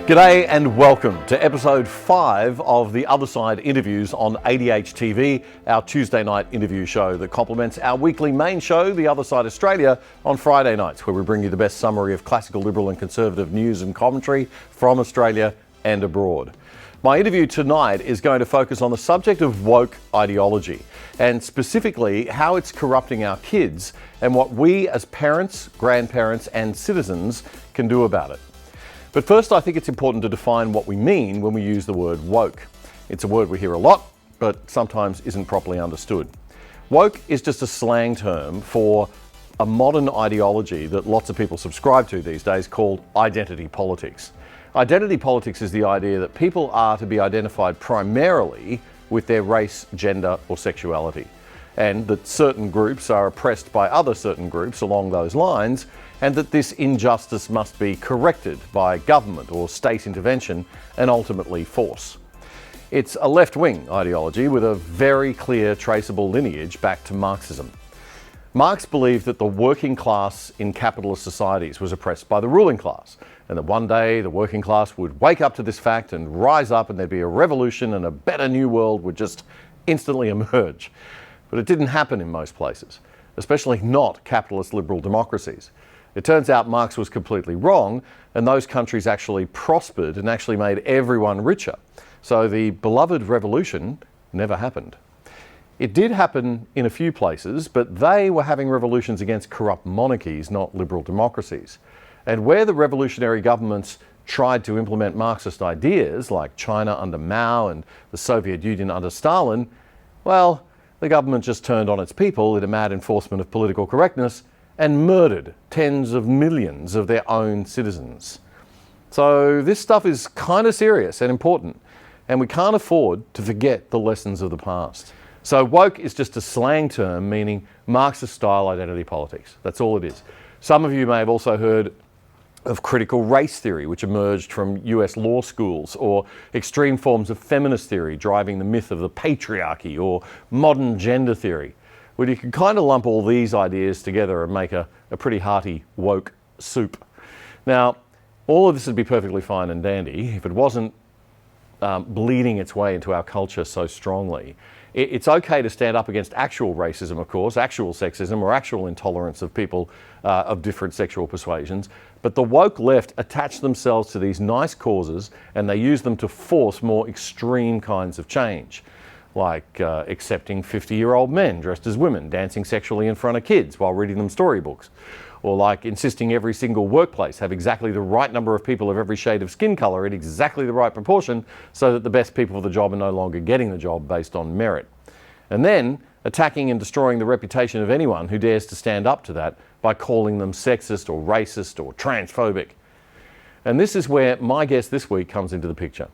G'day and welcome to episode 5 of The Other Side interviews on ADH-TV, our Tuesday night interview show that complements our weekly main show, The Other Side Australia, on Friday nights, where we bring you the best summary of classical, liberal and conservative news and commentary from Australia and abroad. My interview tonight is going to focus on the subject of woke ideology, and specifically how it's corrupting our kids and what we as parents, grandparents and citizens can do about it. But first, I think it's important to define what we mean when we use the word woke. It's a word we hear a lot, but sometimes isn't properly understood. Woke is just a slang term for a modern ideology that lots of people subscribe to these days called identity politics. Identity politics is the idea that people are to be identified primarily with their race, gender or sexuality, and that certain groups are oppressed by other certain groups along those lines, and that this injustice must be corrected by government or state intervention and ultimately force. It's a left-wing ideology with a very clear traceable lineage back to Marxism. Marx believed that the working class in capitalist societies was oppressed by the ruling class, and that one day the working class would wake up to this fact and rise up and there'd be a revolution and a better new world would just instantly emerge. But it didn't happen in most places, especially not capitalist liberal democracies. It turns out Marx was completely wrong, and those countries actually prospered and actually made everyone richer. So the beloved revolution never happened. It did happen in a few places, but they were having revolutions against corrupt monarchies, not liberal democracies. And where the revolutionary governments tried to implement Marxist ideas, like China under Mao and the Soviet Union under Stalin, well, the government just turned on its people in a mad enforcement of political correctness and murdered tens of millions of their own citizens. So this stuff is kind of serious and important, and we can't afford to forget the lessons of the past. So woke is just a slang term meaning Marxist-style identity politics. That's all it is. Some of you may have also heard of critical race theory, which emerged from US law schools, or extreme forms of feminist theory driving the myth of the patriarchy, or modern gender theory. Well, you can kind of lump all these ideas together and make a pretty hearty woke soup. Now, all of this would be perfectly fine and dandy if it wasn't bleeding its way into our culture so strongly. It's okay to stand up against actual racism, of course, actual sexism or actual intolerance of people of different sexual persuasions, but the woke left attach themselves to these nice causes and they use them to force more extreme kinds of change, like accepting 50-year-old men dressed as women, dancing sexually in front of kids while reading them storybooks, or like insisting every single workplace have exactly the right number of people of every shade of skin colour in exactly the right proportion so that the best people for the job are no longer getting the job based on merit. And then attacking and destroying the reputation of anyone who dares to stand up to that by calling them sexist or racist or transphobic. And this is where my guest this week comes into the picture.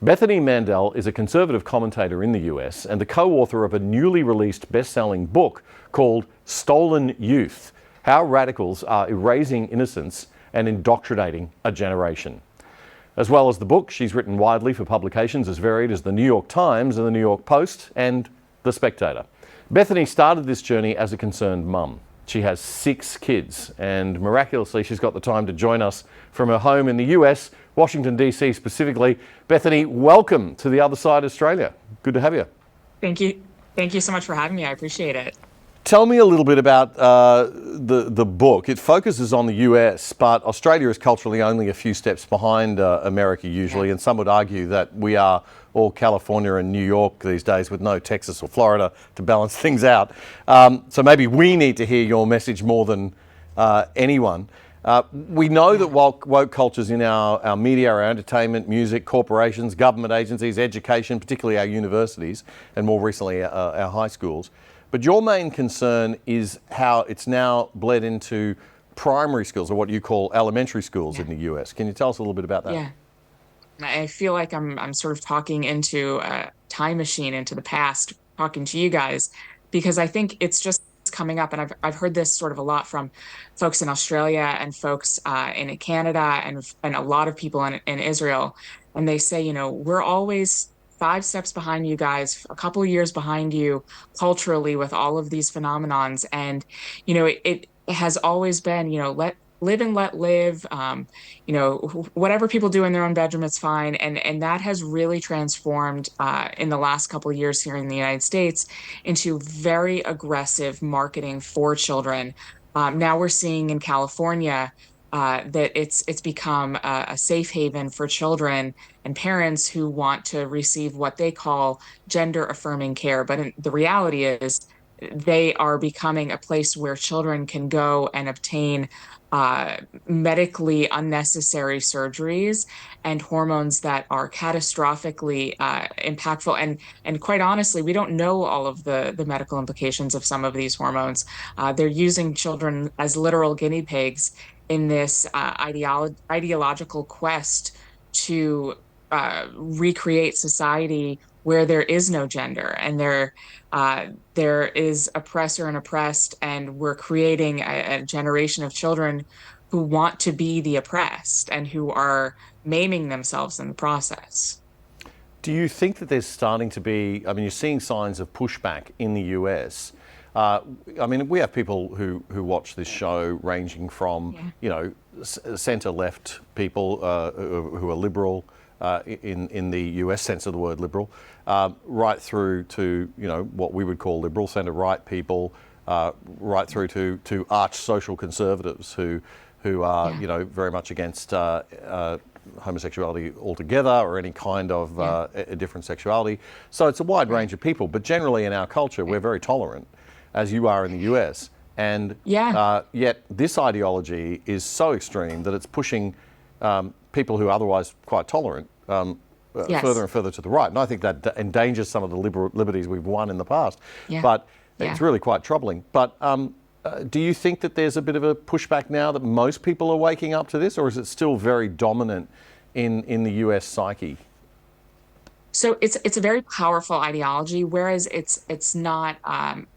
Bethany Mandel is a conservative commentator in the US and the co-author of a newly released best-selling book called Stolen Youth: How Radicals Are Erasing Innocence and Indoctrinating a Generation. As well as the book, she's written widely for publications as varied as the New York Times and the New York Post and The Spectator. Bethany started this journey as a concerned mum. She has 6 kids, and miraculously she's got the time to join us from her home in the US, Washington DC specifically. Bethany, welcome to The Other Side Australia. Good to have you. Thank you. Thank you so much for having me. I appreciate it. Tell me a little bit about the book. It focuses on the US, but Australia is culturally only a few steps behind America usually, and some would argue that we are all California and New York these days with no Texas or Florida to balance things out. So maybe we need to hear your message more than anyone. We know that woke cultures in our media, our entertainment, music, corporations, government agencies, education, particularly our universities, and more recently our high schools. But your main concern is how it's now bled into primary schools, or what you call elementary schools in the US. Can you tell us a little bit about that? Yeah. I feel like I'm sort of talking into a time machine into the past, talking to you guys, because I think it's just coming up, and I've heard this sort of a lot from folks in Australia and folks in Canada and a lot of people in Israel, and they say, we're always 5 steps behind you guys, a couple of years behind you culturally with all of these phenomenons. And, it has always been, live and let live. Whatever people do in their own bedroom, it's fine. And that has really transformed in the last couple of years here in the United States into very aggressive marketing for children. Now we're seeing in California that it's become a safe haven for children and parents who want to receive what they call gender affirming care. But the reality is they are becoming a place where children can go and obtain uh, medically unnecessary surgeries and hormones that are catastrophically impactful. And quite honestly, we don't know all of the medical implications of some of these hormones. They're using children as literal guinea pigs in this ideological quest to recreate society where there is no gender and there is oppressor and oppressed, and we're creating a generation of children who want to be the oppressed and who are maiming themselves in the process. Do you think that there's starting to be, I mean, you're seeing signs of pushback in the US? I mean, we have people who watch this show ranging from, Yeah. centre left people who are liberal in the US sense of the word liberal, right through to, what we would call liberal centre right people, right through to arch social conservatives who are, Yeah. very much against homosexuality altogether or any kind of Yeah. a different sexuality. So it's a wide range of people, but generally in our culture, we're very tolerant, as you are in the US. And Yeah. yet this ideology is so extreme that it's pushing people who are otherwise quite tolerant further Yes. and further to the right. And I think that endangers some of the liberties we've won in the past. Yeah. But Yeah. it's really quite troubling. But do you think that there's a bit of a pushback now that most people are waking up to this, or is it still very dominant in the US psyche? So it's a very powerful ideology, whereas it's not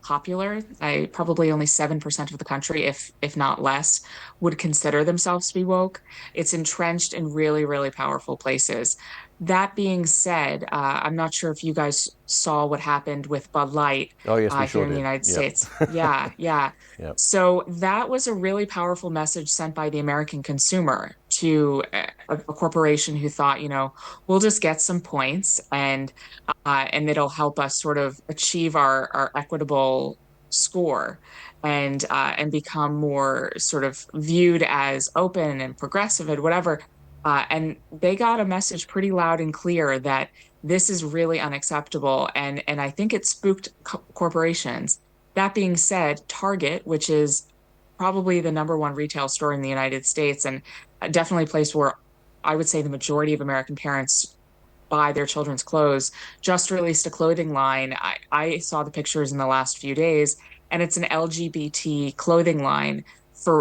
popular. I probably only 7% of the country, if not less, would consider themselves to be woke. It's entrenched in really, really powerful places. That being said, I'm not sure if you guys saw what happened with Bud Light Oh, yes, we here sure in the did. United Yep. States. Yeah, yeah. Yep. So that was a really powerful message sent by the American consumer to a corporation who thought, we'll just get some points and it'll help us sort of achieve our equitable score and become more sort of viewed as open and progressive and whatever. And they got a message pretty loud and clear that this is really unacceptable, and I think it spooked corporations. That being said, Target, which is probably the number one retail store in the United States and definitely a place where I would say the majority of American parents buy their children's clothes, just released a clothing line. I saw the pictures in the last few days, and it's an LGBT clothing line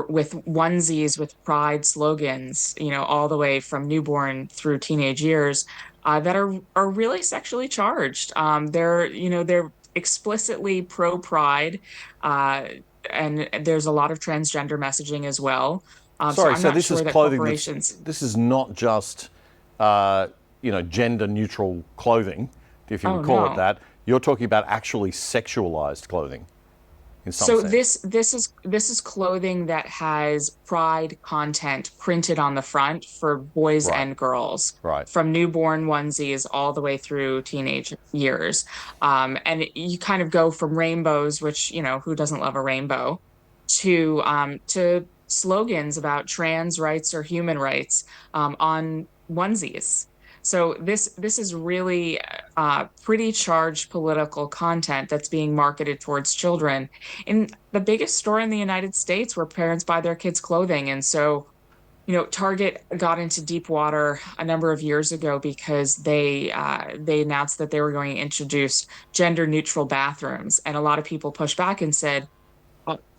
with onesies with pride slogans, all the way from newborn through teenage years, that are really sexually charged. They're explicitly pro pride, and there's a lot of transgender messaging as well. So Sorry, I'm so not this is sure that clothing that's, corporations. this is not just, gender neutral clothing, if you Oh would call it no. that. You're talking about actually sexualized clothing in some So sense. this is clothing that has pride content printed on the front for boys Right, and girls, right. from newborn onesies all the way through teenage years. And you kind of go from rainbows, which, who doesn't love a rainbow, to slogans about trans rights or human rights on onesies. So this is really pretty charged political content that's being marketed towards children in the biggest store in the United States where parents buy their kids' clothing. And so, Target got into deep water a number of years ago because they announced that they were going to introduce gender neutral bathrooms, and a lot of people pushed back and said,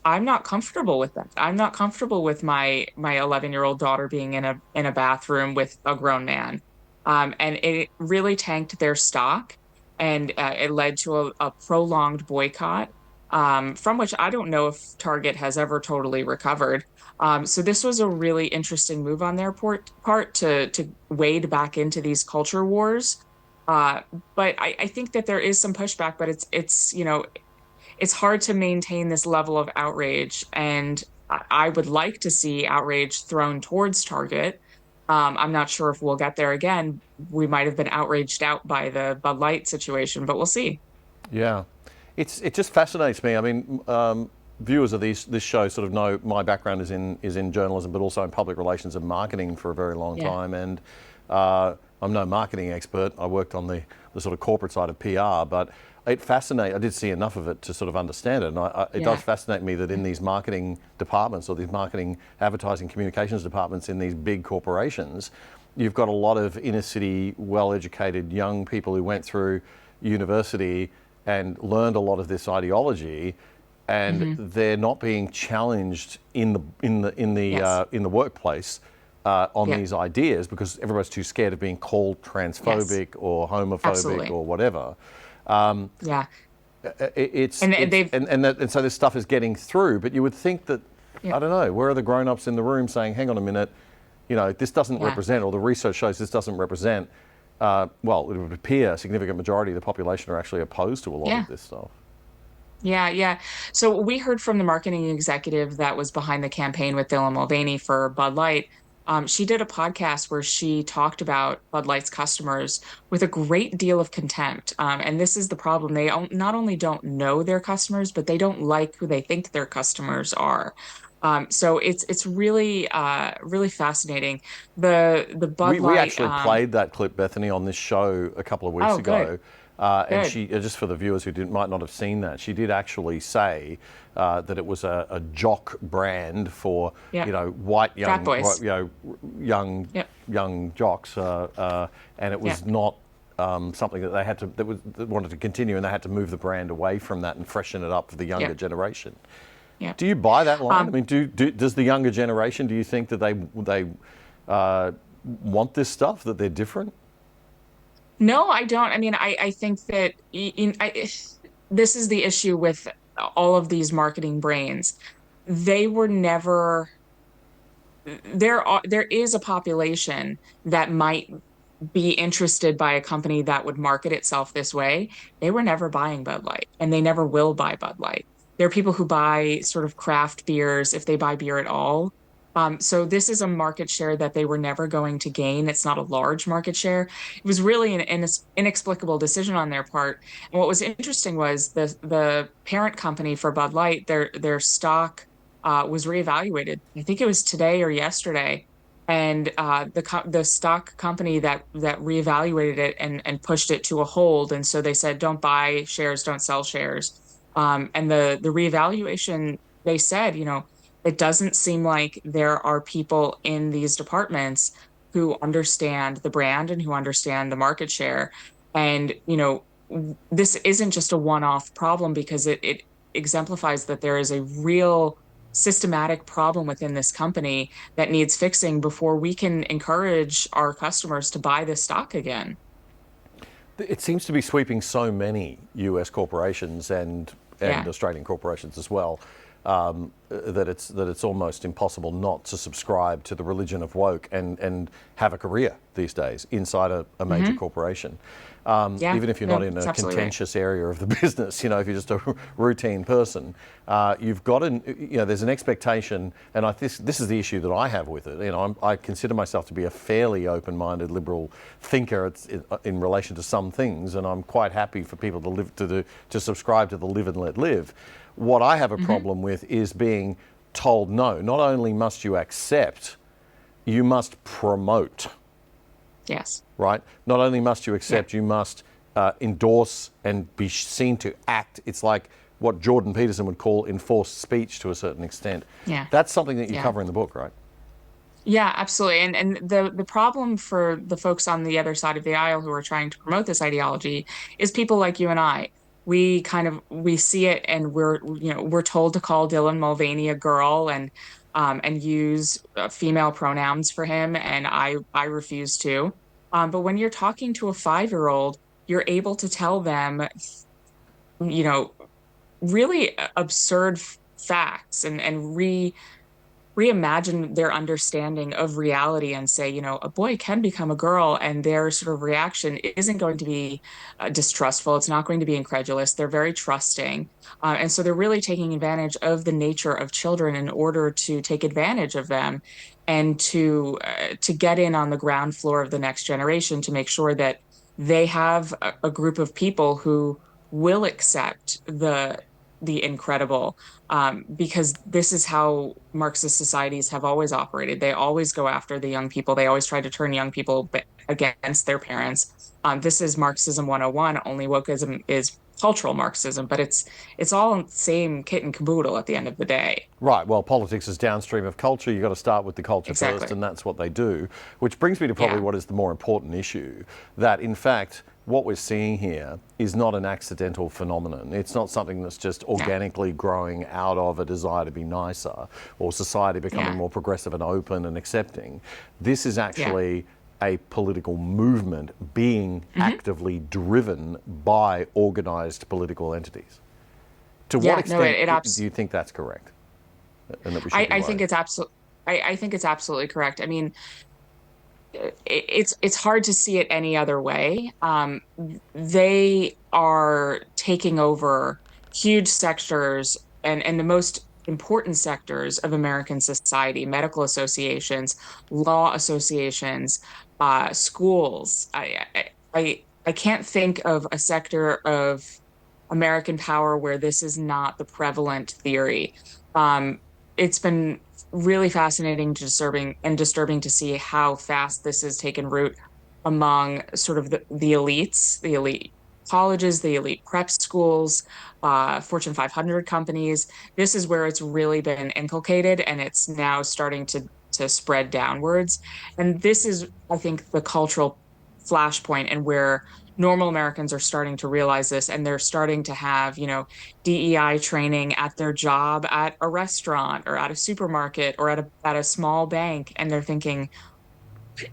I'm not comfortable with that. I'm not comfortable with my 11-year-old daughter being in a bathroom with a grown man. And it really tanked their stock, and it led to a prolonged boycott, from which I don't know if Target has ever totally recovered. So this was a really interesting move on their part to wade back into these culture wars. Uh, but I think that there is some pushback, but it's hard to maintain this level of outrage. And I would like to see outrage thrown towards Target. I'm not sure if we'll get there again. We might have been outraged out by the Bud Light situation, but we'll see. Yeah, it just fascinates me. I mean, viewers of this show sort of know my background is in journalism, but also in public relations and marketing for a very long Yeah. time. And I'm no marketing expert. I worked on the sort of corporate side of PR, but it fascinates. I did see enough of it to sort of understand it, and it does Yeah. fascinate me that in these marketing departments or these marketing, advertising, communications departments in these big corporations, you've got a lot of inner city, well-educated young people who went through university and learned a lot of this ideology, and Hmm. they're not being challenged in Yes. the workplace on Yeah. these ideas because everybody's too scared of being called Yes. transphobic or homophobic Absolutely. or whatever. Yeah. And It's they've and so this stuff is getting through. But you would think that, yeah. I don't know, where are the grown-ups in the room saying, hang on a minute, this doesn't Yeah. represent, or the research shows this doesn't represent. Well, it would appear a significant majority of the population are actually opposed to a lot Yeah. of this stuff. Yeah, yeah. So we heard from the marketing executive that was behind the campaign with Dylan Mulvaney for Bud Light. She did a podcast where she talked about Bud Light's customers with a great deal of contempt. And this is the problem. Not only don't know their customers, but they don't like who they think their customers are. So it's really really fascinating. The Bud We Light. actually played that clip, Bethany, on this show a couple of weeks Oh, good, ago. And good. she, just for the viewers who might not have seen that, she did actually say that it was a jock brand for, Yeah, white frat young, boys. young, Yep. young jocks, and it Yeah, was not something that they had to that wanted to continue, and they had to move the brand away from that and freshen it up for the younger yeah, generation. yeah. Do you buy that line? I Um, mean, does the younger generation? Do you think that they uh, want this stuff, that they're different? No, I don't. I mean, I think that this is the issue with all of these marketing brains. They were never there is a population that might be interested by a company that would market itself this way. They were never buying Bud Light, and they never will buy Bud Light. There are people who buy sort of craft beers if they buy beer at all. So this is a market share that they were never going to gain. It's not a large market share. It was really an inexplicable decision on their part. And what was interesting was the parent company for Bud Light, their stock was reevaluated. I think it was today or yesterday, and the stock company that reevaluated it and pushed it to a hold. And so they said, don't buy shares, don't sell shares. And the reevaluation, they said, it doesn't seem like there are people in these departments who understand the brand and who understand the market share. And this isn't just a one-off problem because it exemplifies that there is a real systematic problem within this company that needs fixing before we can encourage our customers to buy this stock again. It seems to be sweeping so many US corporations and Yeah. Australian corporations as well, that it's almost impossible not to subscribe to the religion of woke and have a career these days inside a major Hmm. corporation. Yeah. Even if you're not No, in it's a absolutely right. contentious area of the business, if you're just a routine person, you've got to, there's an expectation, and this is the issue that I have with it. I consider myself to be a fairly open-minded liberal thinker in relation to some things, and I'm quite happy for people to subscribe to the live and let live. What I have a Hmm. problem with is being told no. Not only must you accept, you must promote. Yes. Right? Not only must you Yeah. accept, you must endorse and be seen to act. It's like what Jordan Peterson would call enforced speech to a certain extent. Yeah. That's something that you Yeah. cover in the book, right? Yeah, absolutely. And the problem for the folks on the other side of the aisle who are trying to promote this ideology is people like you and I. We see it and we're told to call Dylan Mulvaney a girl and use female pronouns for him, and I refuse to. But when you're talking to a 5-year-old, you're able to tell them, you know, really absurd facts and reimagine their understanding of reality and say, a boy can become a girl, and their sort of reaction isn't going to be distrustful. It's not going to be incredulous. They're very trusting. And so they're really taking advantage of the nature of children in order to take advantage of them and to get in on the ground floor of the next generation to make sure that they have a group of people who will accept the incredible, because this is how Marxist societies have always operated. They always go after the young people. They always try to turn young people against their parents. This is Marxism 101, only wokeism is cultural Marxism, but it's all the same kit and caboodle at the end of the day. Right. Well, politics is downstream of culture. You've got to start with the culture Exactly. first, and that's what they do. Which brings me to probably what is the more important issue, that in fact, what we're seeing here is not an accidental phenomenon. It's not something that's just organically growing out of a desire to be nicer or society becoming more progressive and open and accepting. This is actually a political movement being actively driven by organised political entities. To what extent do you think that's correct? And that we should I think it's I think it's absolutely correct. I mean, it's hard to see it any other way. They are taking over huge sectors and the most important sectors of American society: medical associations, law associations, schools. I can't think of a sector of American power where this is not the prevalent theory. It's been really fascinating, disturbing to see how fast this has taken root among sort of the elites, the elite colleges, the elite prep schools, Fortune 500 companies. This is where it's really been inculcated, and it's now starting to spread downwards. And this is, I think, the cultural flashpoint, and where normal Americans are starting to realize this, and they're starting to have, DEI training at their job at a restaurant or at a supermarket or at a small bank. And they're thinking,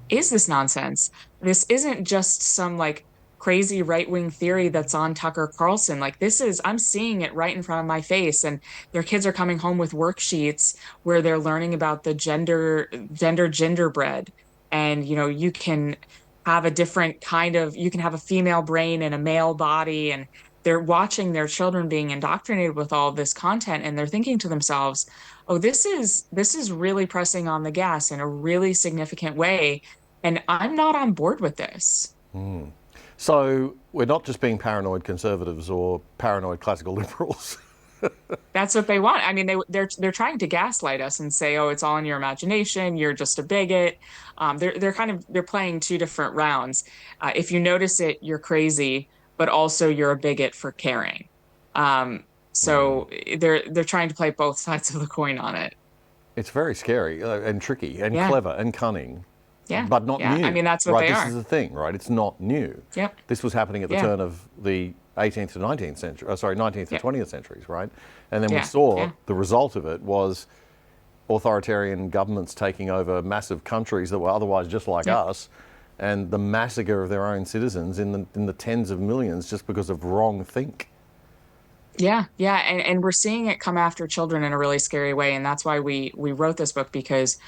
is this nonsense? This isn't just some like crazy right-wing theory that's on Tucker Carlson. Like, I'm seeing it right in front of my face. And their kids are coming home with worksheets where they're learning about the genderbread. And, you can have you can have a female brain and a male body, and they're watching their children being indoctrinated with all this content, and they're thinking to themselves, oh, this is really pressing on the gas in a really significant way, and I'm not on board with this. So we're not just being paranoid conservatives or paranoid classical liberals. That's what they want. I mean, they're trying to gaslight us and say, "Oh, it's all in your imagination. You're just a bigot." They're playing two different rounds. If you notice it, you're crazy, but also you're a bigot for caring. So they're trying to play both sides of the coin on it. It's very scary and tricky and clever and cunning. Yeah, but not new. I mean, that's what they are. This is the thing, right? It's not new. Yep. This was happening at the turn of the 18th to 19th century, 19th to 20th centuries, right? And then we saw the result of it was authoritarian governments taking over massive countries that were otherwise just like us, and the massacre of their own citizens in the tens of millions just because of wrong think. Yeah, and we're seeing it come after children in a really scary way, and that's why we wrote this book, because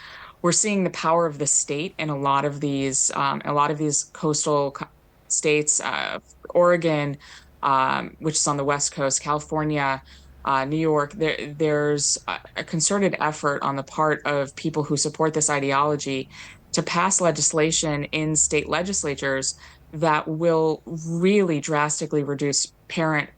we're seeing the power of the state in a lot of these coastal states, Oregon, which is on the West Coast, California, New York. There's a concerted effort on the part of people who support this ideology to pass legislation in state legislatures that will really drastically reduce parent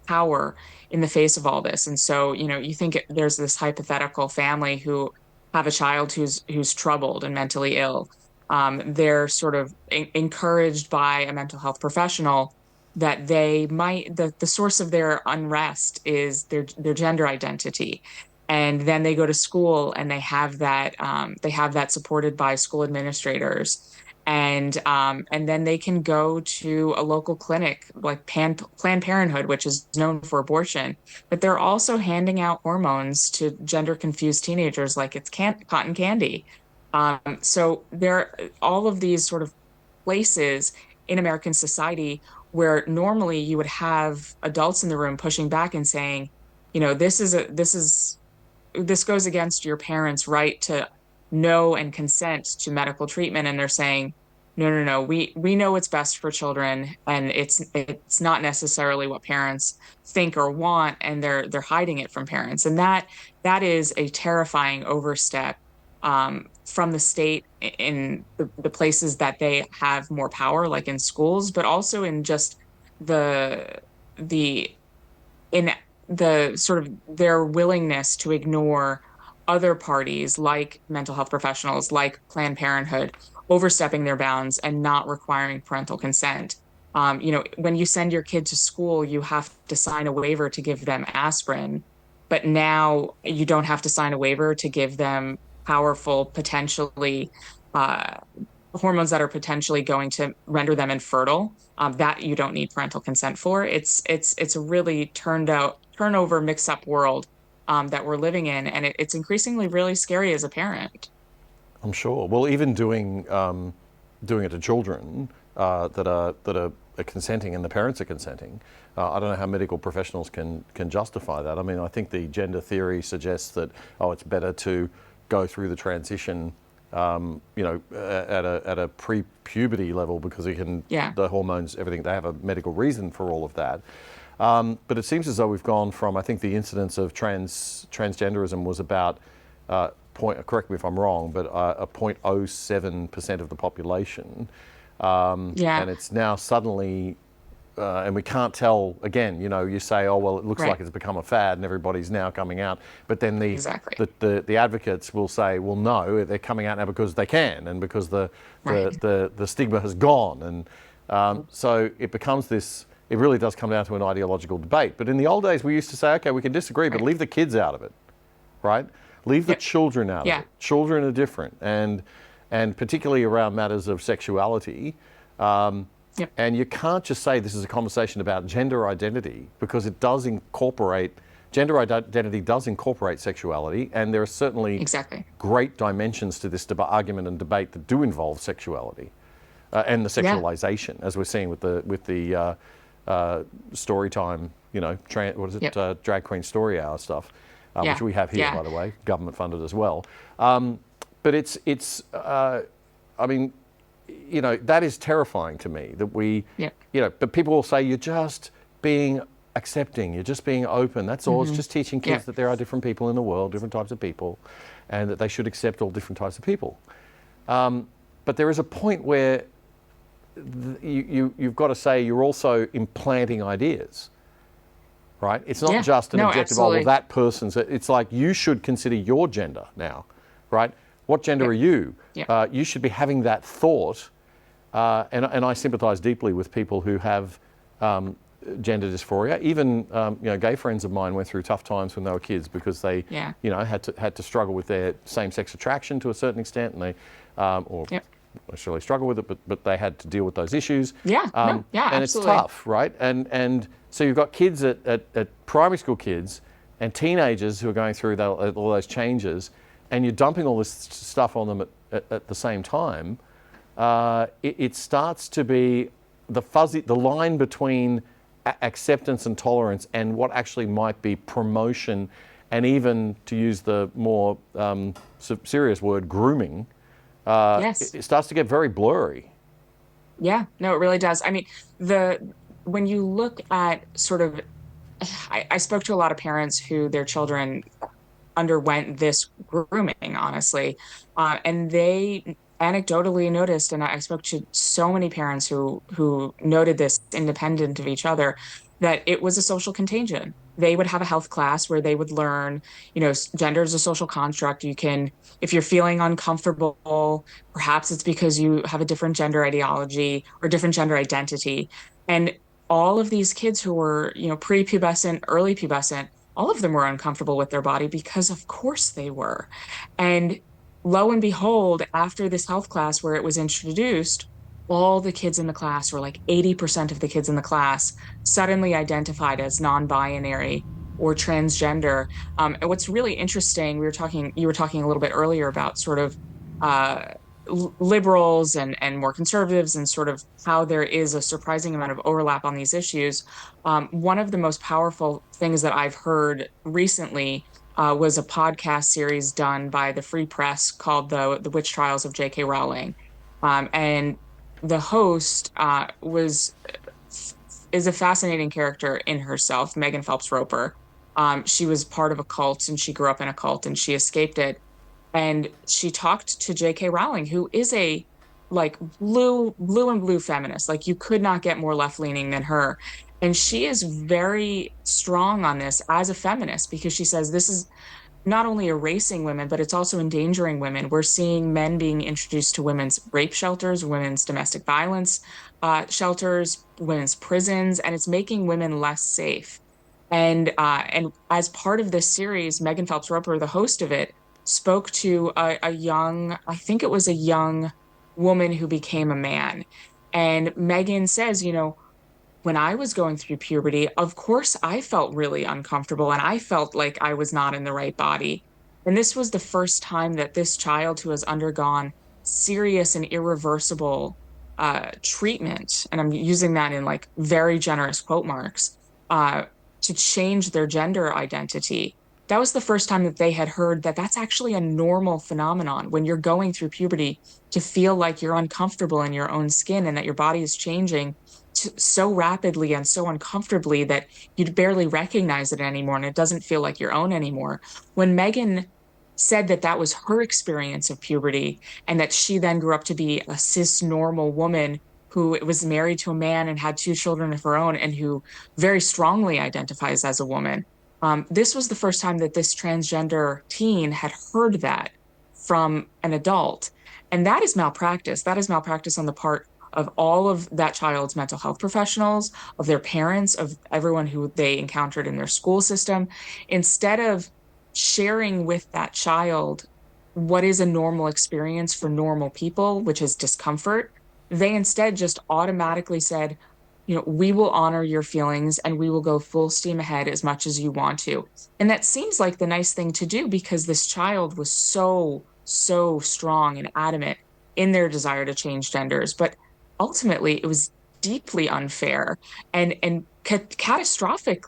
power in the face of all this. And so, you think there's this hypothetical family who have a child who's troubled and mentally ill. They're sort of encouraged by a mental health professional that the source of their unrest is their gender identity. And then they go to school and they have that supported by school administrators. And then they can go to a local clinic like Planned Parenthood, which is known for abortion, but they're also handing out hormones to gender confused teenagers like it's cotton candy. So there are all of these sort of places in American society where normally you would have adults in the room pushing back and saying, this is this goes against your parents' right to know and consent to medical treatment. And they're saying, no, no, no, we know what's best for children, and it's not necessarily what parents think or want, and they're hiding it from parents. And that is a terrifying overstep from the state in the places that they have more power, like in schools, but also in just the the in the sort of their willingness to ignore other parties like mental health professionals, like Planned Parenthood, overstepping their bounds and not requiring parental consent. When you send your kid to school, you have to sign a waiver to give them aspirin, but now you don't have to sign a waiver to give them powerful, potentially uh, hormones that are potentially going to render them infertile, that you don't need parental consent for. It's a really turnover mix up world that we're living in, and it's increasingly really scary as a parent. I'm sure. Well, even doing it to children that are consenting and the parents are consenting. I don't know how medical professionals can justify that. I mean, I think the gender theory suggests that it's better to go through the transition, at a pre-puberty level because the hormones, everything. They have a medical reason for all of that. But it seems as though we've gone from, I think the incidence of transgenderism was about correct me if I'm wrong, but a 0.07% of the population. And it's now suddenly, and we can't tell, again, you say, oh, well, it looks like it's become a fad and everybody's now coming out. But then the advocates will say, well, no, they're coming out now because they can and because the stigma has gone. And so it becomes this, it really does come down to an ideological debate. But in the old days, we used to say, okay, we can disagree, but leave the kids out of it, right? Leave the children out of it. Children are different, and particularly around matters of sexuality. And you can't just say this is a conversation about gender identity, because it does incorporate, gender identity does incorporate sexuality, and there are certainly great dimensions to this argument and debate that do involve sexuality and the sexualization, as we're seeing with the story time, drag queen story hour stuff. Which we have here, by the way, government funded as well. But I mean, that is terrifying to me that but people will say you're just being accepting, you're just being open. That's all. It's just teaching kids that there are different people in the world, different types of people, and that they should accept all different types of people. But there is a point where you've got to say you're also implanting ideas. Right? It's not just an objective, well, that person's, it's like you should consider your gender now, right? What gender are you? You should be having that thought. And I sympathize deeply with people who have gender dysphoria. Even, gay friends of mine went through tough times when they were kids because they, had to struggle with their same-sex attraction to a certain extent, and they, necessarily struggle with it, but they had to deal with those issues. And absolutely. It's tough, right? And so you've got kids at primary school kids and teenagers who are going through all those changes, and you're dumping all this stuff on them at the same time. It starts to be the line between acceptance and tolerance and what actually might be promotion, and even, to use the more serious word, grooming. It starts to get very blurry. Yeah, no, it really does. I mean, when you look at sort of, I spoke to a lot of parents who their children underwent this grooming, honestly, and they anecdotally noticed, and I spoke to so many parents who noted this independent of each other, that it was a social contagion. They would have a health class where they would learn, gender is a social construct. You can, if you're feeling uncomfortable, perhaps it's because you have a different gender ideology or different gender identity. And all of these kids who were, prepubescent, early pubescent, all of them were uncomfortable with their body because of course they were. And lo and behold, after this health class where it was introduced, all the kids in the class, or like 80% of the kids in the class, suddenly identified as non-binary or transgender. And what's really interesting, you were talking a little bit earlier about sort of liberals and more conservatives, and sort of how there is a surprising amount of overlap on these issues. One of the most powerful things that I've heard recently was a podcast series done by the Free Press called the Witch Trials of J.K. Rowling. And the host was is a fascinating character in herself, Megan Phelps Roper. She was part of a cult and she grew up in a cult and she escaped it. And she talked to J.K. Rowling, who is a like blue and blue feminist. Like you could not get more left leaning than her. And she is very strong on this as a feminist because she says this is not only erasing women, but it's also endangering women. We're seeing men being introduced to women's rape shelters, women's domestic violence shelters, women's prisons, and it's making women less safe. And as part of this series, Megan Phelps Roper, the host of it, spoke to a young, I think it was a young woman who became a man. And Megan says, you know, when I was going through puberty, of course, I felt really uncomfortable and I felt like I was not in the right body. And this was the first time that this child who has undergone serious and irreversible treatment, and I'm using that in like very generous quote marks, uh, to change their gender identity. That was the first time that they had heard that that's actually a normal phenomenon when you're going through puberty to feel like you're uncomfortable in your own skin and that your body is changing so rapidly and so uncomfortably that you'd barely recognize it anymore and it doesn't feel like your own anymore. When Megan said that that was her experience of puberty and that she then grew up to be a cis normal woman who was married to a man and had two children of her own and who very strongly identifies as a woman. This was the first time that this transgender teen had heard that from an adult. And that is malpractice. That is malpractice on the part of all of that child's mental health professionals, of their parents, of everyone who they encountered in their school system. Instead of sharing with that child what is a normal experience for normal people, which is discomfort, they instead just automatically said, you know, we will honor your feelings and we will go full steam ahead as much as you want to. And that seems like the nice thing to do because this child was so strong and adamant in their desire to change genders. But ultimately, it was deeply unfair and catastrophic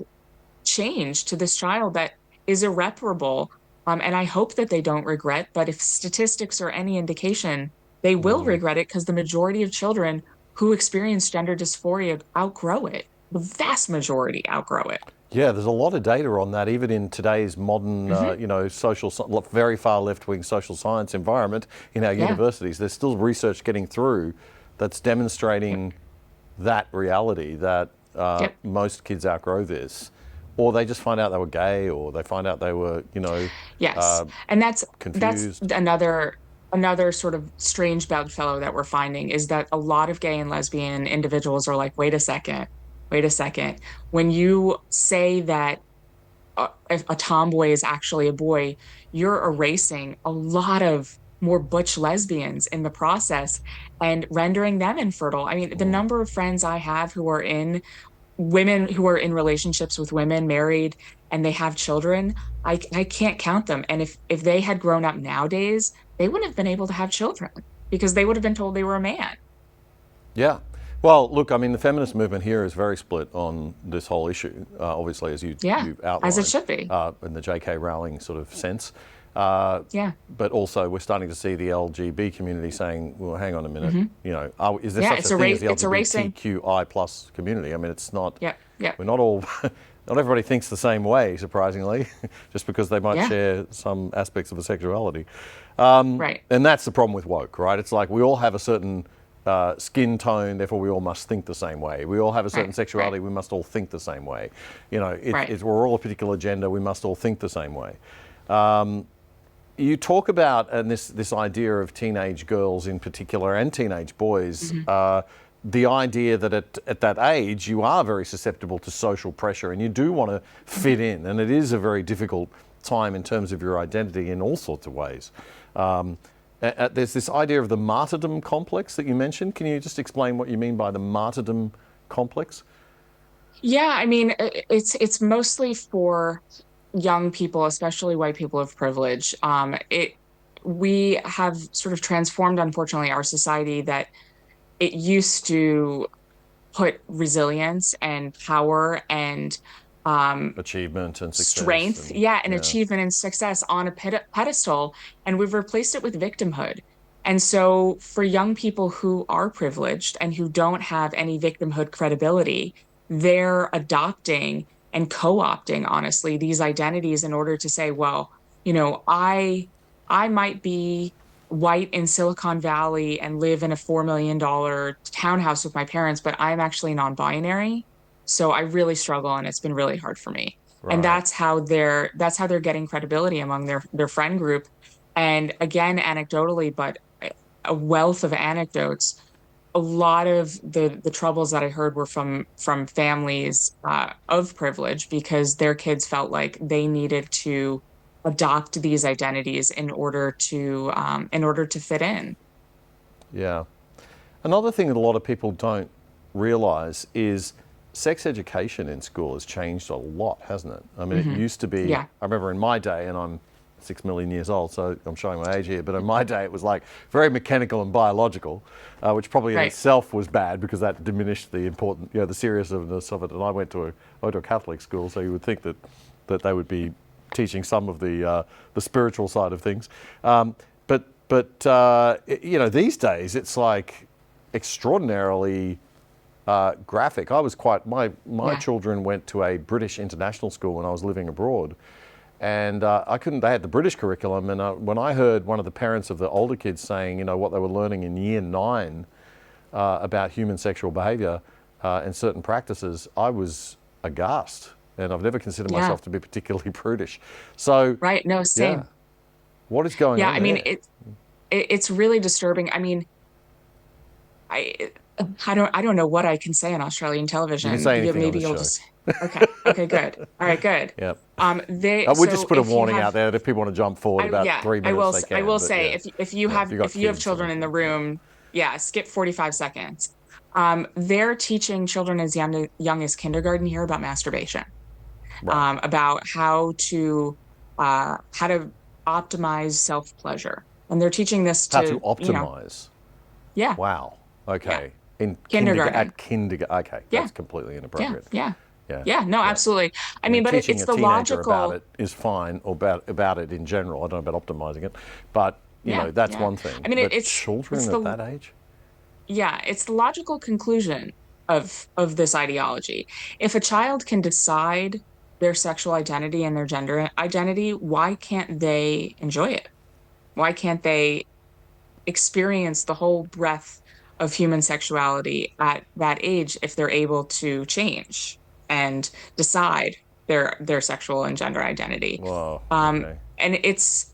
change to this child that is irreparable. And I hope that they don't regret, but if statistics are any indication, they will regret it because the majority of children who experience gender dysphoria outgrow it. The vast majority outgrow it. Yeah, there's a lot of data on that, even in today's modern, you know, very far left-wing social science environment in our universities. There's still research getting through that's demonstrating that reality that most kids outgrow this, or they just find out they were gay, or they find out they were, you know, and that's confused. That's another sort of strange bedfellow that we're finding is that a lot of gay and lesbian individuals are like, wait a second. When you say that if a tomboy is actually a boy, you're erasing a lot of more butch lesbians in the process and rendering them infertile. I mean, the number of friends I have who are in women who are in relationships with women married and they have children, I can't count them. And if they had grown up nowadays, they wouldn't have been able to have children because they would have been told they were a man. Yeah. Well, look, I mean, the feminist movement here is very split on this whole issue, obviously, as you've outlined. As it should be. In the J.K. Rowling sort of sense. But also, we're starting to see the LGB community saying, well, hang on a minute, you know, is there such a thing as the LGBTQI plus community? I mean, it's not, we're not all, not everybody thinks the same way, surprisingly, just because they might share some aspects of a sexuality. And that's the problem with woke, right? It's like we all have a certain skin tone, therefore we all must think the same way. We all have a certain sexuality, we must all think the same way. You know, we're all a particular gender, we must all think the same way. You talk about, and this idea of teenage girls in particular and teenage boys, the idea that at that age you are very susceptible to social pressure and you do want to fit in, and it is a very difficult time in terms of your identity in all sorts of ways. There's this idea of the martyrdom complex that you mentioned. Can you just explain what you mean by the martyrdom complex? Yeah, I mean, it's mostly for young people, especially white people of privilege. We have sort of transformed, unfortunately, our society that it used to put resilience and power and Achievement and success. strength, And, yeah, and achievement and success on a pedestal, and we've replaced it with victimhood. And so for young people who are privileged and who don't have any victimhood credibility, they're adopting and co-opting, honestly, these identities in order to say, well, I might be white in Silicon Valley and live in a $4 million townhouse with my parents, but I'm actually non-binary. So I really struggle and it's been really hard for me. And right. that's how they're getting credibility among their friend group. And again, anecdotally, but a wealth of anecdotes. A lot of the troubles that I heard were from families of privilege because their kids felt like they needed to adopt these identities in order to fit in. Yeah. Another thing that a lot of people don't realize is sex education in school has changed a lot, hasn't it? I mean, it used to be, Yeah. I remember in my day, and I'm 6 million years old, so I'm showing my age here, but in my day it was like very mechanical and biological, which probably in Right. itself was bad because that diminished the important, the seriousness of it. And I went to a Catholic school, so you would think that they would be teaching some of the spiritual side of things. But these days it's like extraordinarily graphic. I was quite, my children went to a British international school when I was living abroad. And they had the British curriculum. And when I heard one of the parents of the older kids saying, what they were learning in year 9 about human sexual behavior and certain practices, I was aghast. And I've never considered myself to be particularly prudish. So, Right. No, same. yeah. What is going on Yeah, I mean, there? it's really disturbing. I mean, I I don't know what I can say on Australian You can television. say anything on Maybe this you'll show. just okay, good. All right, good. Yep. We So just put a if you warning have out there that if people want to jump forward about yeah, 3 minutes, they can. I will But say yeah. if you Yeah, have got if you have kids children and- in the yeah. room, yeah, skip 45 seconds. They're teaching children as young as kindergarten here about masturbation, Right. about how to optimize self-pleasure. And they're teaching this How to to, optimize. yeah, Wow. yeah, Okay. In kindergarten. kindergarten. Okay, Yeah, that's completely yeah, inappropriate. yeah. Yeah. Yeah, no, Yeah. absolutely. I I mean, mean, but teaching it's a the teenager about logical, it is fine, or about it in general. I don't know about optimizing it, but yeah, that's yeah. one thing. I mean, But it's children at the that age, yeah, it's the logical conclusion of this ideology. If a child can decide their sexual identity and their gender identity, why can't they enjoy it? Why can't they experience the whole breadth of human sexuality at that age if they're able to change and decide their sexual and gender identity? well, Um, okay. and it's,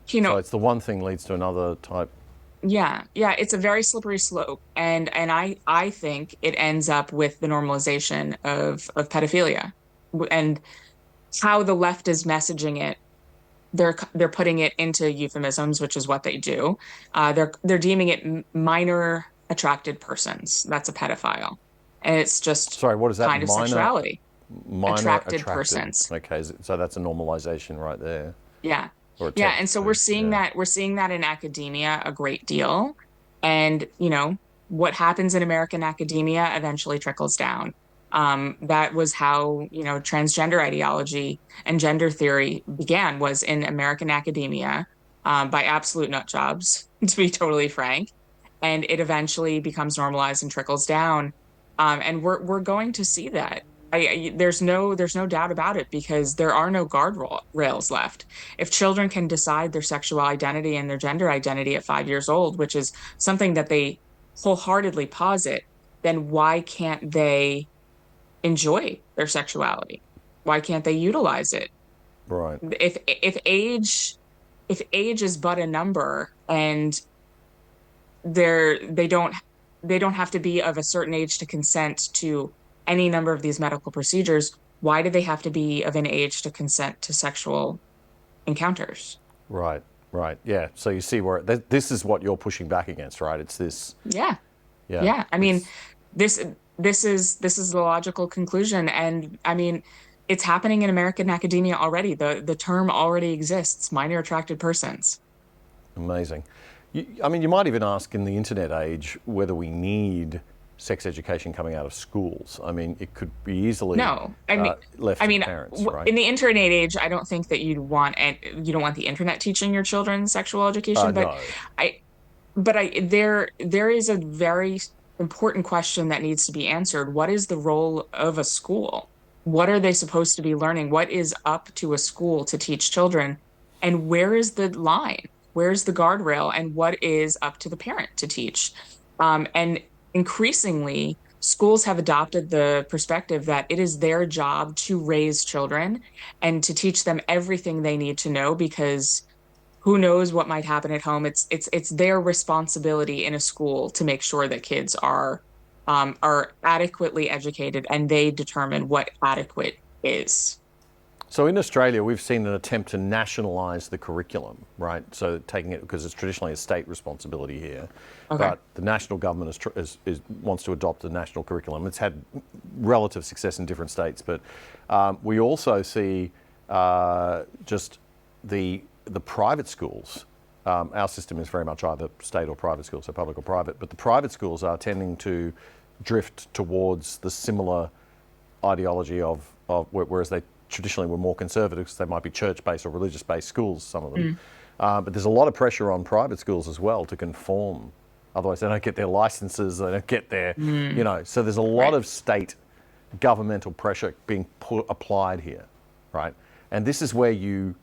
you So know, it's the one thing leads to another type. yeah, yeah, it's a very slippery slope. And I think it ends up with the normalization of pedophilia and how the left is messaging it. They're putting it into euphemisms, which is what they do. They're deeming it minor attracted persons. That's a pedophile, and it's just Sorry, what is that? kind of sexuality. Minor Attracted attracted. persons. Okay, so that's a normalization right there, Yeah. or Yeah. attempts And so to. Yeah. we're seeing that in academia a great deal. And, what happens in American academia eventually trickles down. That was how, transgender ideology and gender theory began, was in American academia, by absolute nut jobs, to be totally frank. And it eventually becomes normalized and trickles down. And we're going to see that. There's no doubt about it because there are no rails left. If children can decide their sexual identity and their gender identity at 5 years old, which is something that they wholeheartedly posit, then why can't they enjoy their sexuality? Why can't they utilize it? Right. If age is but a number and they're they don't have to be of a certain age to consent to any number of these medical procedures, why do they have to be of an age to consent to sexual encounters? Right. Right. Yeah. So you see where this is what you're pushing back against, right? It's this. Yeah. Yeah. Yeah. I mean, this this is the logical conclusion. And I mean, it's happening in American academia already. The term already exists, minor attracted persons. Amazing. I mean, you might even ask in the internet age whether we need sex education coming out of schools. I mean, it could be easily No, left I to the mean, parents, right? in the internet age, I don't think that you don't want the internet teaching your children sexual education, but No. I, there is a very important question that needs to be answered. What is the role of a school? What are they supposed to be learning? What is up to a school to teach children? And where is the line? Where's the guardrail? And what is up to the parent to teach? And increasingly, schools have adopted the perspective that it is their job to raise children and to teach them everything they need to know because who knows what might happen at home. It's their responsibility in a school to make sure that kids are adequately educated and they determine what adequate is. So in Australia, we've seen an attempt to nationalise the curriculum, right? So taking it, because it's traditionally a state responsibility here, Okay. but the national government wants to adopt a national curriculum. It's had relative success in different states, but we also see just the private schools. Our system is very much either state or private schools, so public or private, but the private schools are tending to drift towards the similar ideology of whereas they traditionally were more conservative because they might be church-based or religious-based schools, some of them. But there's a lot of pressure on private schools as well to conform. Otherwise, they don't get their licenses, they don't get their, so there's a lot of state governmental pressure being applied here, right? And this is where you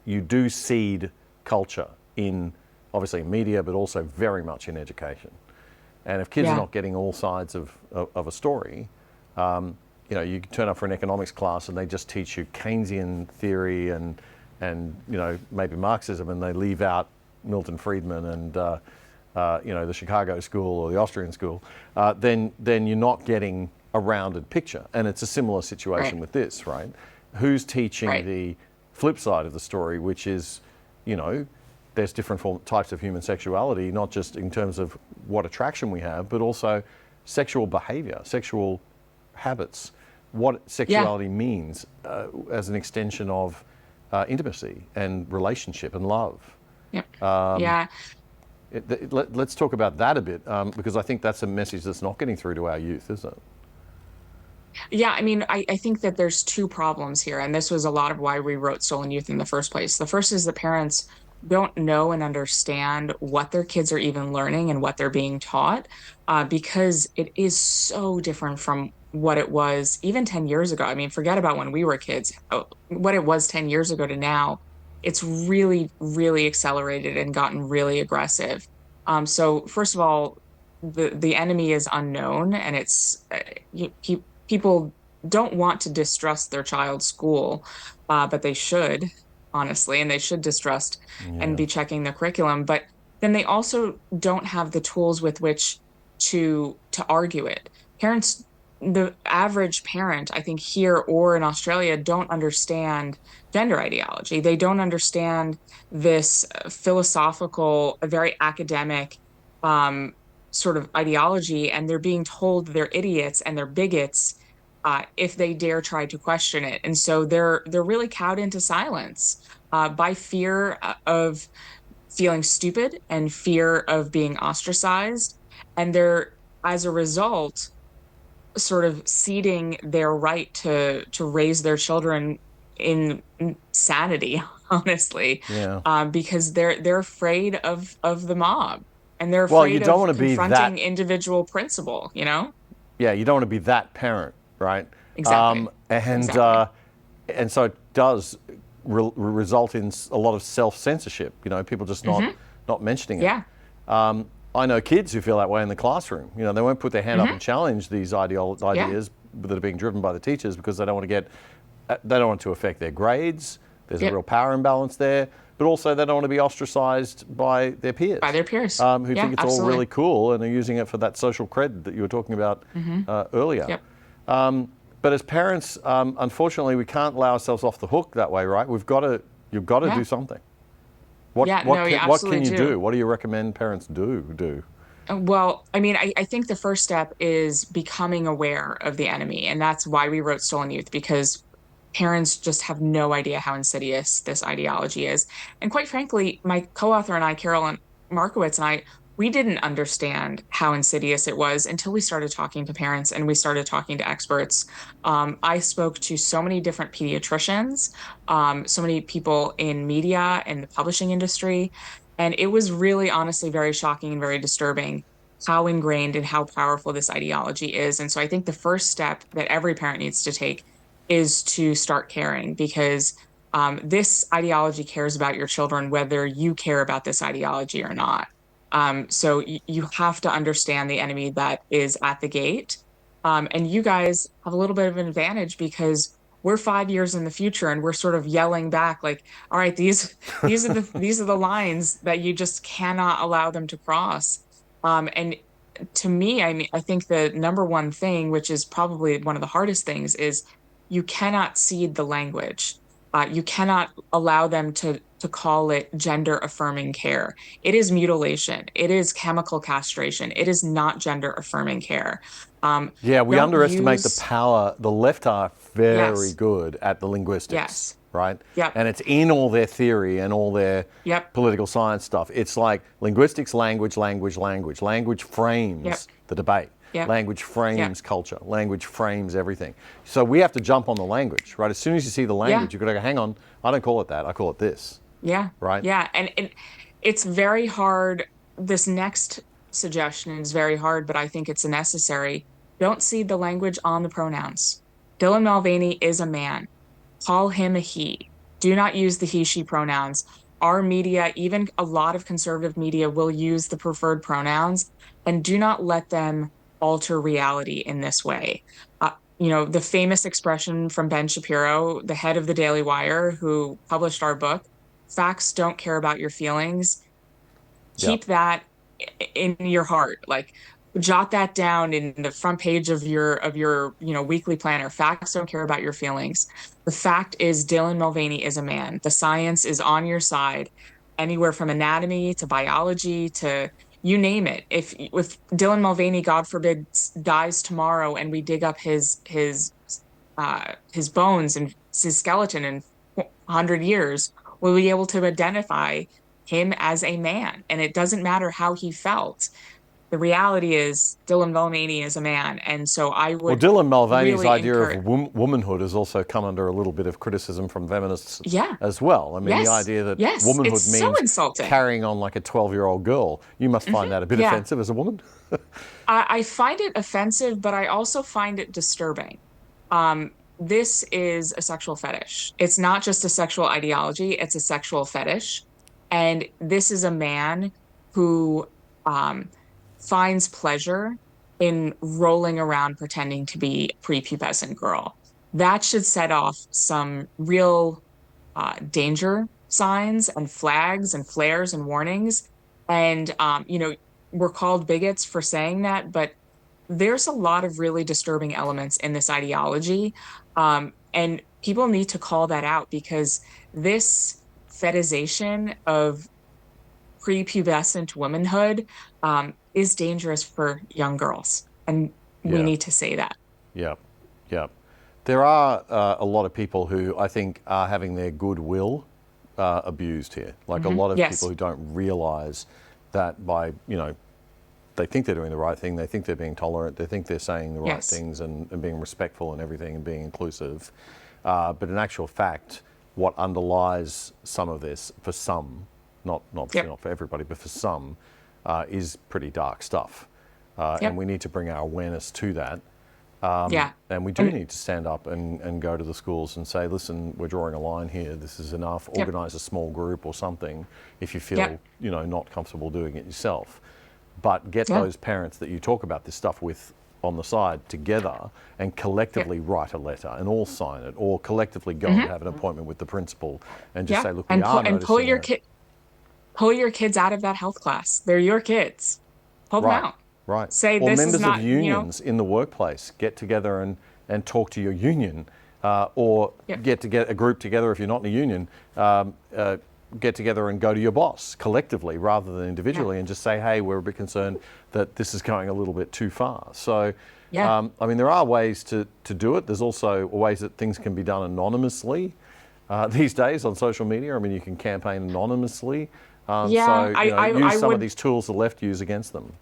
do seed culture in, obviously, media, but also very much in education. And if kids are not getting all sides of a story, you can turn up for an economics class and they just teach you Keynesian theory and maybe Marxism, and they leave out Milton Friedman and the Chicago school or the Austrian school, then you're not getting a rounded picture. And it's a similar situation with this, right? Who's teaching the flip side of the story, which is, there's different types of human sexuality, not just in terms of what attraction we have, but also sexual behavior, sexual habits, what sexuality means as an extension of intimacy and relationship and love. Let's talk about that a bit, because I think that's a message that's not getting through to our youth, is it? Yeah, I mean, I think that there's two problems here, and this was a lot of why we wrote Stolen Youth in the first place. The first is the parents don't know and understand what their kids are even learning and what they're being taught, because it is so different from what it was even 10 years ago. I mean, forget about when we were kids, what it was 10 years ago to now. It's really, really accelerated and gotten really aggressive. So first of all, the enemy is unknown, and people don't want to distrust their child's school, but they should, honestly, and they should distrust and be checking the curriculum. But then they also don't have the tools with which to argue it. The average parent, I think here or in Australia, don't understand gender ideology. They don't understand this philosophical, very academic sort of ideology, and they're being told they're idiots and they're bigots if they dare try to question it. And so they're really cowed into silence by fear of feeling stupid and fear of being ostracized. And they're, as a result, sort of ceding their right to raise their children in sanity, honestly, because they're afraid of the mob, and they're afraid of confronting individual principle. Yeah, you don't want to be that parent, right? Exactly. And so it does result in a lot of self-censorship. People just not mentioning it. I know kids who feel that way in the classroom. They won't put their hand up and challenge these ideas that are being driven by the teachers because they don't want it to affect their grades. There's a real power imbalance there, but also they don't want to be ostracized by their peers. By their peers. Who think it's all really cool and are using it for that social cred that you were talking about earlier. But as parents, unfortunately, we can't allow ourselves off the hook that way, right? You've got to do something. What can you do? What do you recommend parents do? Well, I mean, I think the first step is becoming aware of the enemy. And that's why we wrote Stolen Youth, because parents just have no idea how insidious this ideology is. And quite frankly, my co-author and I, Carolyn Markowitz, and I, we didn't understand how insidious it was until we started talking to parents and we started talking to experts. I spoke to so many different pediatricians, so many people in media and the publishing industry, and it was really honestly very shocking and very disturbing how ingrained and how powerful this ideology is. And so I think the first step that every parent needs to take is to start caring, because this ideology cares about your children, whether you care about this ideology or not. So you have to understand the enemy that is at the gate. And you guys have a little bit of an advantage because we're 5 years in the future and we're sort of yelling back like, all right, these are the lines that you just cannot allow them to cross. And to me, I mean, I think the number one thing, which is probably one of the hardest things, is you cannot seed the language. You cannot allow them to call it gender affirming care. It is mutilation. It is chemical castration. It is not gender affirming care. Yeah, we Don't underestimate the use, power. The left are very yes, good at the linguistics, yes, right? yep, And it's in all their theory and all their yep, political science stuff. It's like linguistics, language, language, language. Language yep, frames the debate. yep, Language yep, frames culture. Language frames everything. So we have to jump on the language, right? As soon as you see the yeah, language, you've got to go, hang on, I don't call it that. I call it this, yeah, right? yeah. And it's very hard. This next suggestion is very hard, but I think it's necessary. Don't seed the language on the pronouns. Dylan Mulvaney is a man. Call him a he. Do not use the he, she pronouns. Our media, even a lot of conservative media, will use the preferred pronouns, and do not let them alter reality in this way. The famous expression from Ben Shapiro, the head of the Daily Wire, who published our book, facts don't care about your feelings. Yeah. Keep that in your heart. Like, jot that down in the front page of your weekly planner. Facts don't care about your feelings. The fact is Dylan Mulvaney is a man. The science is on your side, anywhere from anatomy to biology to you name it. If Dylan Mulvaney, God forbid, dies tomorrow and we dig up his bones and his skeleton in 100 years, we'll be able to identify him as a man, and it doesn't matter how he felt. The reality is Dylan Mulvaney is a man, and so I Well, would Dylan Mulvaney's really idea encourage. of womanhood has also come under a little bit of criticism from feminists Yeah, as well. I mean, the yes, idea that yes, it's womanhood so means insulting. carrying on like a 12-year-old girl, you must find that a bit Yeah, offensive as a woman. I find it offensive, but I also find it disturbing. This is a sexual fetish. It's not just a sexual ideology, it's a sexual fetish. And this is a man who um, finds pleasure in rolling around pretending to be a prepubescent girl. That should set off some real danger signs and flags and flares and warnings. And, we're called bigots for saying that, but there's a lot of really disturbing elements in this ideology. And people need to call that out because this fetishization of prepubescent womanhood is dangerous for young girls. And we Yeah, need to say that. yeah, yeah. There are a lot of people who I think are having their goodwill abused here. Like a lot of people Yes. who don't realise that by, they think they're doing the right thing, they think they're being tolerant, they think they're saying the right Yes. things and being respectful and everything and being inclusive. But in actual fact, what underlies some of this, for some, not obviously Yep. not for everybody, but for some, is pretty dark stuff. Yep. And we need to bring our awareness to that. Yeah. And we do need to stand up and go to the schools and say, listen, we're drawing a line here. This is enough. Yep. Organise a small group or something if you feel, Yep. not comfortable doing it yourself. But get Yeah. those parents that you talk about this stuff with on the side together and collectively write a letter and all sign it, or collectively go and have an appointment with the principal and just Yeah. say, look, we are And noticing it. pull your kids out of that health class. They're your kids. Pull them Right, out. right. Say Or this is members of not. unions in the workplace get together and talk to your union, or Yep. get to get a group together if you're not in a union. Get together and go to your boss collectively rather than individually, and just say, hey, we're a bit concerned that this is going a little bit too far. So, Yeah. I mean, there are ways to do it. There's also ways that things can be done anonymously these days on social media. I mean, you can campaign anonymously. Yeah, Use I some of would. these tools the left use against them.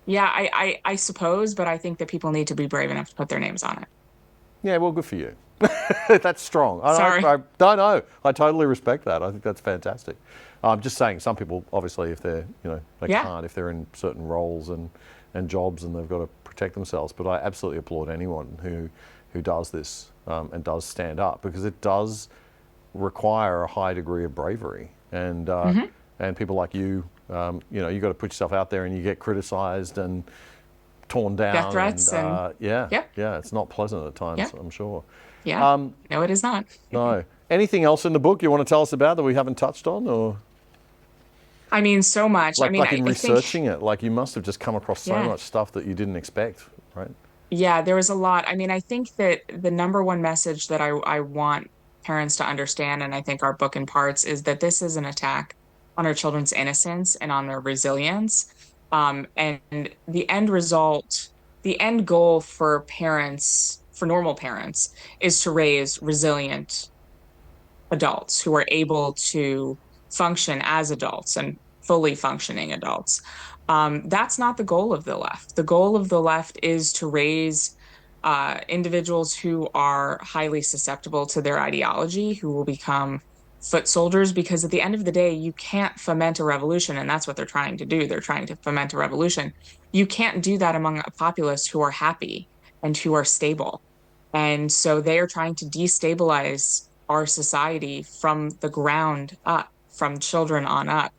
Yeah, I suppose, but I think that people need to be brave enough to put their names on it. Yeah, well, good for you. That's strong. Sorry. No, no, I totally respect that. I think that's fantastic. I'm just saying, some people, obviously, if they're, they Yeah. can't, if they're in certain roles and jobs and they've got to protect themselves. But I absolutely applaud anyone who does this and does stand up, because it does require a high degree of bravery. And people like you, you got to put yourself out there and you get criticised and torn Death down. threats and Yeah, yep. yeah, it's not pleasant at times, Yep. I'm sure. Yeah. No, it is not. No. Anything else in the book you want to tell us about that we haven't touched on, or I mean, so much. I mean, like in I think, researching it, like you must have just come across so yeah. much stuff that you didn't expect, right? Yeah, there was a lot. I mean, I think that the number one message that I want parents to understand, and I think our book in parts, is that this is an attack on our children's innocence and on their resilience. And the end result, the end goal for parents, for normal parents, is to raise resilient adults who are able to function as adults and fully functioning adults. That's not the goal of the left. The goal of the left is to raise individuals who are highly susceptible to their ideology, who will become foot soldiers, because at the end of the day, you can't foment a revolution. And that's what they're trying to do. They're trying to foment a revolution. You can't do that among a populace who are happy and who are stable. And so they are trying to destabilize our society from the ground up, from children on up.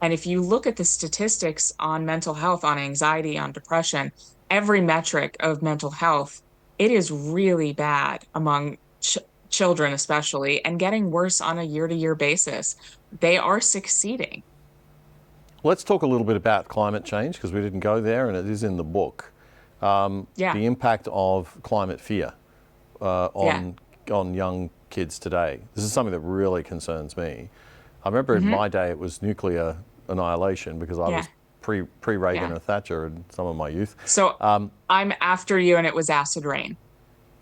And if you look at the statistics on mental health, on anxiety, on depression, every metric of mental health, it is really bad among children, especially, and getting worse on a year-to-year basis. They are succeeding. Let's talk a little bit about climate change, because we didn't go there, and it is in the book. Yeah. The impact of climate fear Yeah. on young kids today. This is something that really concerns me. I remember in my day it was nuclear annihilation, because I was Yeah. pre-Reagan Yeah. and Thatcher in some of my youth. So I'm after you, and it was acid rain.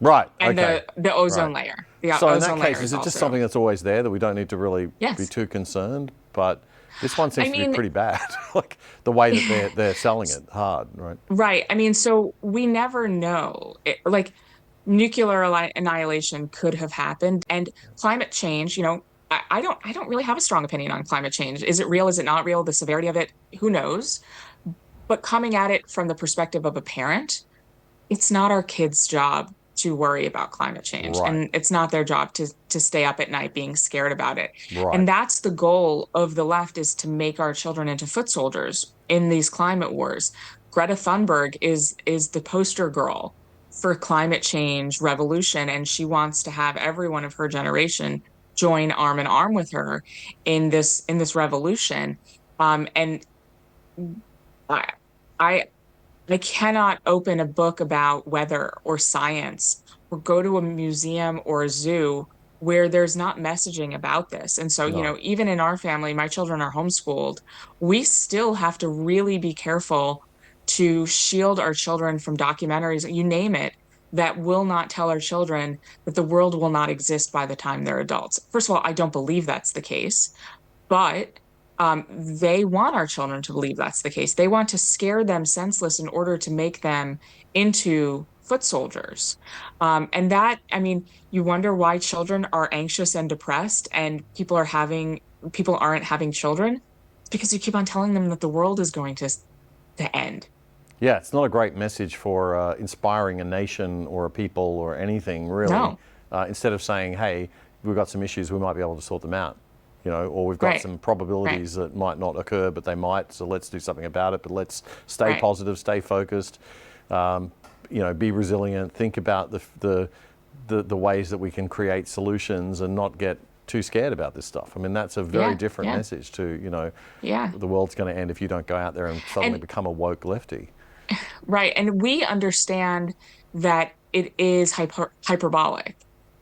Right. And Okay. the ozone Right. layer. The So in ozone that layer case, is is it just also. something that's always there that we don't need to really be Yes. too concerned? But this one seems I to be mean, pretty bad, like the way that they're selling it hard, right? right. I mean, so we never know. Like nuclear annihilation could have happened, and climate change, I don't really have a strong opinion on climate change. Is it real? Is it not real? The severity of it, who knows? But coming at it from the perspective of a parent, it's not our kids' job to worry about climate change, Right. and it's not their job to stay up at night being scared about it. Right. And that's the goal of the left, is to make our children into foot soldiers in these climate wars. Greta Thunberg is the poster girl for climate change revolution, and she wants to have everyone of her generation join arm in arm with her in this revolution. And I, I I cannot open a book about weather or science or go to a museum or a zoo where there's not messaging about this. And so, No. even in our family, my children are homeschooled. We still have to really be careful to shield our children from documentaries, you name it, that will not tell our children that the world will not exist by the time they're adults. First of all, I don't believe that's the case, but they want our children to believe that's the case. They want to scare them senseless in order to make them into foot soldiers. And that, I mean, you wonder why children are anxious and depressed, and people aren't having children. It's because you keep on telling them that the world is going to end. Yeah, it's not a great message for inspiring a nation or a people or anything, really. No. Instead of saying, hey, we've got some issues, we might be able to sort them out. Or we've got Right. some probabilities that might not occur, but they might, so let's do something about it. But let's stay Right. positive, stay focused, be resilient, think about the ways that we can create solutions and not get too scared about this stuff. I mean, that's a very different message to, Yeah. the world's going to end if you don't go out there and suddenly become a woke lefty. Right. And we understand that it is hyperbolic.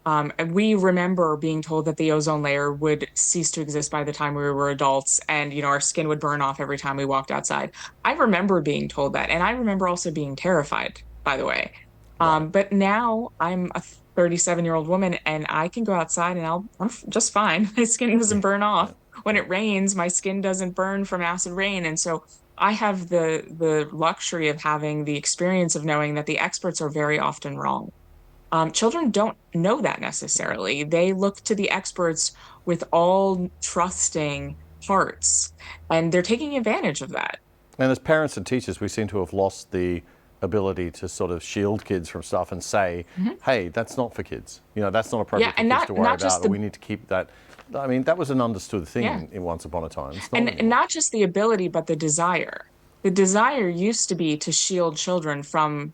And we remember being told that the ozone layer would cease to exist by the time we were adults, and our skin would burn off every time we walked outside. I remember being told that, and I remember also being terrified, by the way. Right. But now I'm a 37-year-old woman, and I can go outside and I'm just fine. My skin doesn't burn off when it rains, my skin doesn't burn from acid rain. And so I have the luxury of having the experience of knowing that the experts are very often wrong. Children don't know that necessarily. They look to the experts with all trusting hearts, and they're taking advantage of that. And as parents and teachers, we seem to have lost the ability to sort of shield kids from stuff and say, hey, that's not for kids. You know, that's not appropriate for kids to worry about, or we need to keep that. I mean, that was an understood thing in Once Upon a Time. And not just the ability, but the desire. The desire used to be to shield children from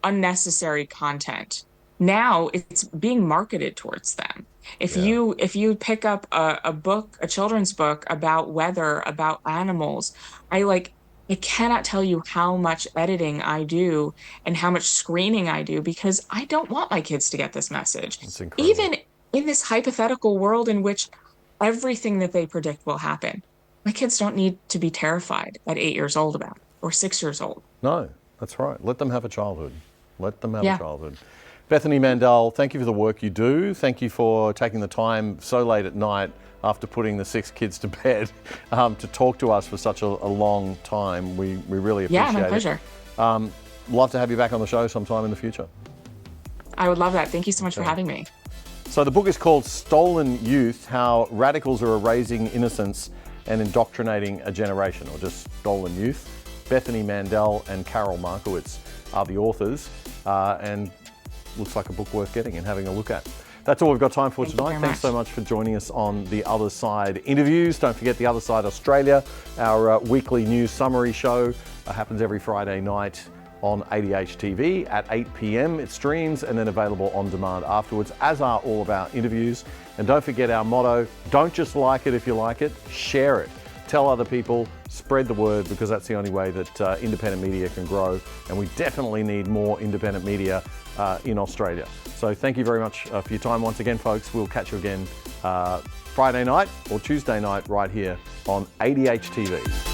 unnecessary content. Now it's being marketed towards them. If you pick up a book, a children's book about weather, about animals, I cannot tell you how much editing I do and how much screening I do because I don't want my kids to get this message. It's incredible. Even in this hypothetical world in which everything that they predict will happen, my kids don't need to be terrified at 8 years old about it, or 6 years old. No, that's right. Let them have a childhood. Let them have a childhood. Bethany Mandel, thank you for the work you do. Thank you for taking the time so late at night after putting the 6 kids to bed to talk to us for such a long time. We really appreciate it. Yeah, my pleasure. Love to have you back on the show sometime in the future. I would love that. Thank you so much for having me. So the book is called Stolen Youth, How Radicals Are Erasing Innocence and Indoctrinating a Generation, or just Stolen Youth. Bethany Mandel and Carol Markowitz are the authors, and looks like a book worth getting and having a look at. That's all we've got time for tonight. Thanks so much for joining us on The Other Side Interviews. Don't forget The Other Side Australia, our weekly news summary show, happens every Friday night on ADH TV at 8 p.m. It streams and then available on demand afterwards, as are all of our interviews. And don't forget our motto, don't just like it if you like it, share it. Tell other people, spread the word, because that's the only way that independent media can grow. And we definitely need more independent media in Australia. So thank you very much for your time once again, folks. We'll catch you again Friday night or Tuesday night right here on ADH TV.